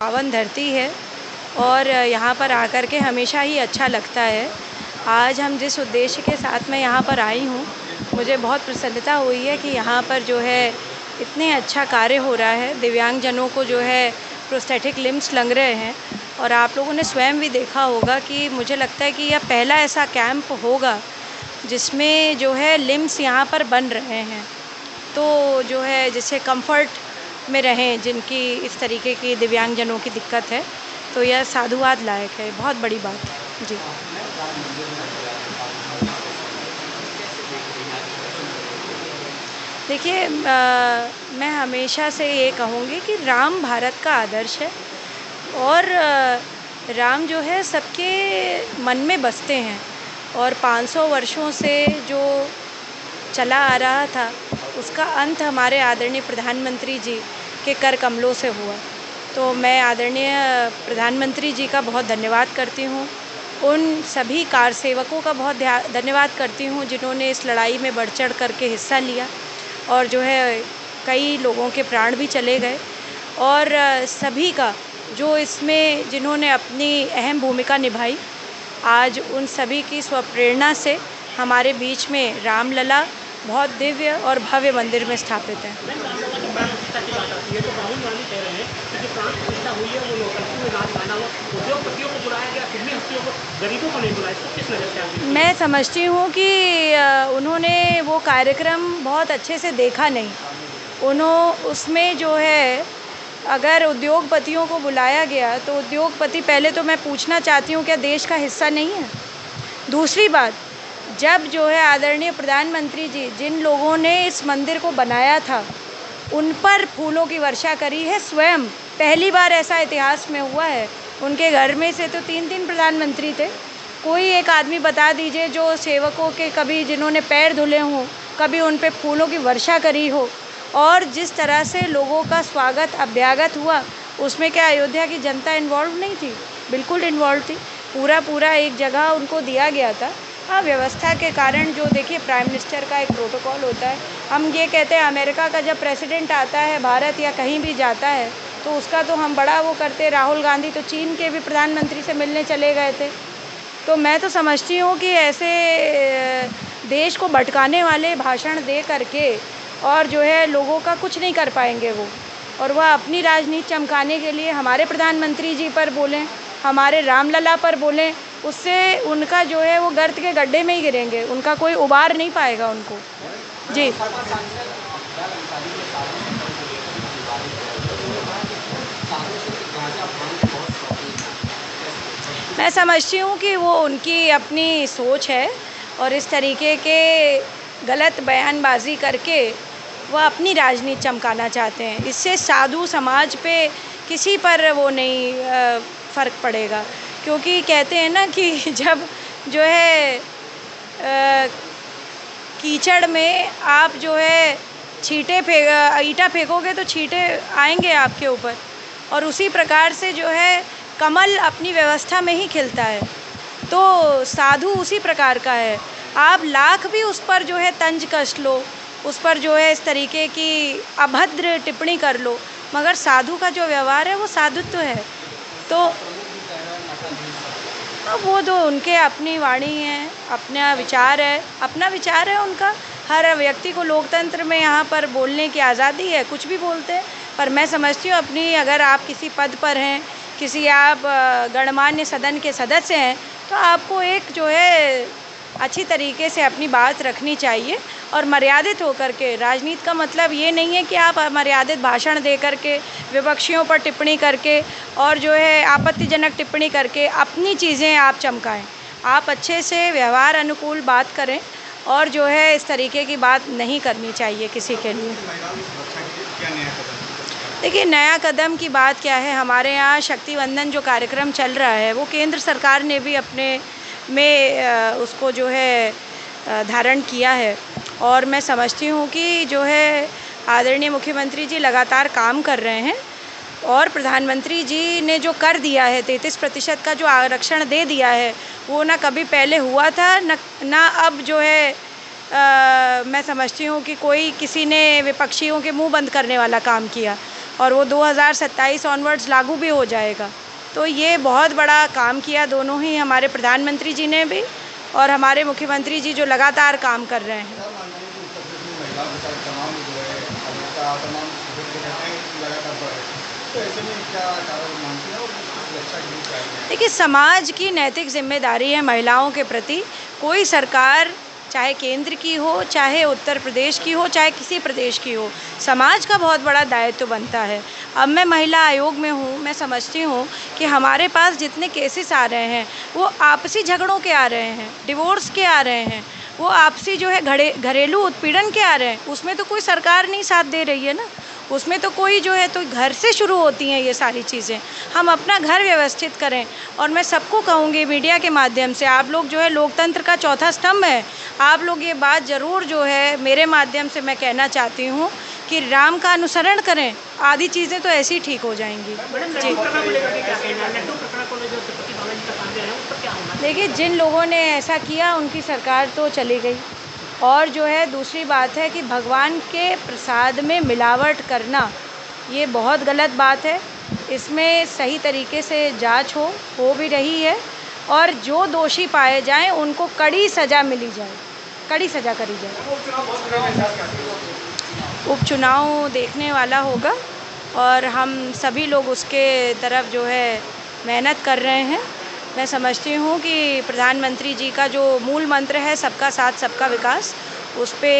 पावन धरती है और यहाँ पर आकर के हमेशा ही अच्छा लगता है। आज हम जिस उद्देश्य के साथ मैं यहाँ पर आई हूँ, मुझे बहुत प्रसन्नता हुई है कि यहाँ पर जो है इतने अच्छा कार्य हो रहा है। दिव्यांगजनों को जो है प्रोस्थेटिक लिम्स लग रहे हैं और आप लोगों ने स्वयं भी देखा होगा कि मुझे लगता है कि यह पहला ऐसा कैंप होगा जिसमें जो है लिम्स यहाँ पर बन रहे हैं। तो जो है जिससे कंफर्ट में रहें, जिनकी इस तरीके की दिव्यांगजनों की दिक्कत है, तो यह साधुवाद लायक है, बहुत बड़ी बात है जी। देखिए, मैं हमेशा से ये कहूँगी कि राम भारत का आदर्श है और राम जो है सबके मन में बसते हैं और 500 वर्षों से जो चला आ रहा था उसका अंत हमारे आदरणीय प्रधानमंत्री जी के कर कमलों से हुआ। तो मैं आदरणीय प्रधानमंत्री जी का बहुत धन्यवाद करती हूँ, उन सभी कार सेवकों का बहुत धन्यवाद करती हूँ जिन्होंने इस लड़ाई में बढ़ चढ़ करके हिस्सा लिया और जो है कई लोगों के प्राण भी चले गए और सभी का जो इसमें जिन्होंने अपनी अहम भूमिका निभाई। आज उन सभी की स्वप्रेरणा से हमारे बीच में रामलला बहुत दिव्य और भव्य मंदिर में स्थापित है। मैं समझती हूँ कि उन्होंने वो कार्यक्रम बहुत अच्छे से देखा नहीं। उसमें जो है अगर उद्योगपतियों को बुलाया गया तो उद्योगपति, पहले तो मैं पूछना चाहती हूँ क्या देश का हिस्सा नहीं है? दूसरी बात, जब जो है आदरणीय प्रधानमंत्री जी जिन लोगों ने इस मंदिर को बनाया था उन पर फूलों की वर्षा करी है, स्वयं पहली बार ऐसा इतिहास में हुआ है। उनके घर में से तो 3 प्रधानमंत्री थे, कोई एक आदमी बता दीजिए जो सेवकों के कभी जिन्होंने पैर धुले हों, कभी उन पे फूलों की वर्षा करी हो। और जिस तरह से लोगों का स्वागत अभ्यागत हुआ उसमें क्या अयोध्या की जनता इन्वॉल्व नहीं थी? बिल्कुल इन्वॉल्व थी। पूरा एक जगह उनको दिया गया था। हाँ, व्यवस्था के कारण जो देखिए प्राइम मिनिस्टर का एक प्रोटोकॉल होता है। हम ये कहते हैं अमेरिका का जब प्रेसिडेंट आता है भारत या कहीं भी जाता है तो उसका तो हम बड़ा वो करते। राहुल गांधी तो चीन के भी प्रधानमंत्री से मिलने चले गए थे। तो मैं तो समझती हूँ कि ऐसे देश को भटकाने वाले भाषण दे करके और जो है लोगों का कुछ नहीं कर पाएंगे वो, और वह अपनी राजनीति चमकाने के लिए हमारे प्रधानमंत्री जी पर बोलें, हमारे रामलला पर बोलें, उससे उनका जो है वो गर्त के गड्ढे में ही गिरेंगे, उनका कोई उबार नहीं पाएगा उनको जी। मैं समझती हूँ कि वो उनकी अपनी सोच है और इस तरीके के गलत बयानबाजी करके वह अपनी राजनीति चमकाना चाहते हैं। इससे साधु समाज पे किसी पर वो नहीं फ़र्क पड़ेगा, क्योंकि कहते हैं ना कि जब जो है कीचड़ में आप जो है ईंटा फेंकोगे तो छींटे आएंगे आपके ऊपर, और उसी प्रकार से जो है कमल अपनी व्यवस्था में ही खिलता है। तो साधु उसी प्रकार का है। आप लाख भी उस पर जो है तंज कस लो, उस पर जो है इस तरीके की अभद्र टिप्पणी कर लो, मगर साधु का जो व्यवहार है वो साधुत्व है। तो वो तो उनके अपनी वाणी है, अपना विचार है उनका। हर व्यक्ति को लोकतंत्र में यहाँ पर बोलने की आज़ादी है, कुछ भी बोलते हैं। पर मैं समझती हूँ अपनी, अगर आप किसी पद पर हैं, आप गणमान्य सदन के सदस्य हैं, तो आपको एक जो है अच्छी तरीके से अपनी बात रखनी चाहिए और मर्यादित होकर के। राजनीति का मतलब ये नहीं है कि आप मर्यादित भाषण दे करके, विपक्षियों पर टिप्पणी करके और जो है आपत्तिजनक टिप्पणी करके अपनी चीज़ें आप चमकाएं। आप अच्छे से व्यवहार अनुकूल बात करें और जो है इस तरीके की बात नहीं करनी चाहिए किसी के लिए। देखिए, नया कदम की बात क्या है, हमारे यहाँ शक्ति वंदन जो कार्यक्रम चल रहा है वो केंद्र सरकार ने भी अपने में उसको जो है धारण किया है, और मैं समझती हूँ कि जो है आदरणीय मुख्यमंत्री जी लगातार काम कर रहे हैं और प्रधानमंत्री जी ने जो कर दिया है 33% का जो आरक्षण दे दिया है वो ना कभी पहले हुआ था ना अब जो है मैं समझती हूँ कि कोई किसी ने विपक्षियों के मुंह बंद करने वाला काम किया। और वो 2027 ऑनवर्ड्स लागू भी हो जाएगा। तो ये बहुत बड़ा काम किया दोनों ही हमारे प्रधानमंत्री जी ने भी और हमारे मुख्यमंत्री जी जो लगातार काम कर रहे हैं। देखिए, समाज की नैतिक जिम्मेदारी है महिलाओं के प्रति। कोई सरकार, चाहे केंद्र की हो, चाहे उत्तर प्रदेश की हो, चाहे किसी प्रदेश की हो, समाज का बहुत बड़ा दायित्व बनता है। अब मैं महिला आयोग में हूँ, मैं समझती हूँ कि हमारे पास जितने केसेस आ रहे हैं वो आपसी झगड़ों के आ रहे हैं, डिवोर्स के आ रहे हैं, वो आपसी जो है घरेलू उत्पीड़न के आ रहे हैं। उसमें तो कोई सरकार नहीं साथ दे रही है ना, उसमें तो कोई जो है तो घर से शुरू होती हैं ये सारी चीज़ें। हम अपना घर व्यवस्थित करें। और मैं सबको कहूँगी मीडिया के माध्यम से, आप लोग जो है लोकतंत्र का चौथा स्तंभ है, आप लोग ये बात ज़रूर जो है मेरे माध्यम से मैं कहना चाहती हूँ कि राम का अनुसरण करें, आधी चीज़ें तो ऐसी ठीक हो जाएंगी। जी, देखिए, जिन लोगों ने ऐसा किया उनकी सरकार तो चली गई। और जो है दूसरी बात है कि भगवान के प्रसाद में मिलावट करना ये बहुत गलत बात है। इसमें सही तरीके से जांच हो भी रही है और जो दोषी पाए जाएं उनको कड़ी सज़ा मिली जाए, कड़ी सज़ा करी जाए। उपचुनाव देखने वाला होगा और हम सभी लोग उसके तरफ जो है मेहनत कर रहे हैं। मैं समझती हूँ कि प्रधानमंत्री जी का जो मूल मंत्र है सबका साथ सबका विकास, उस पे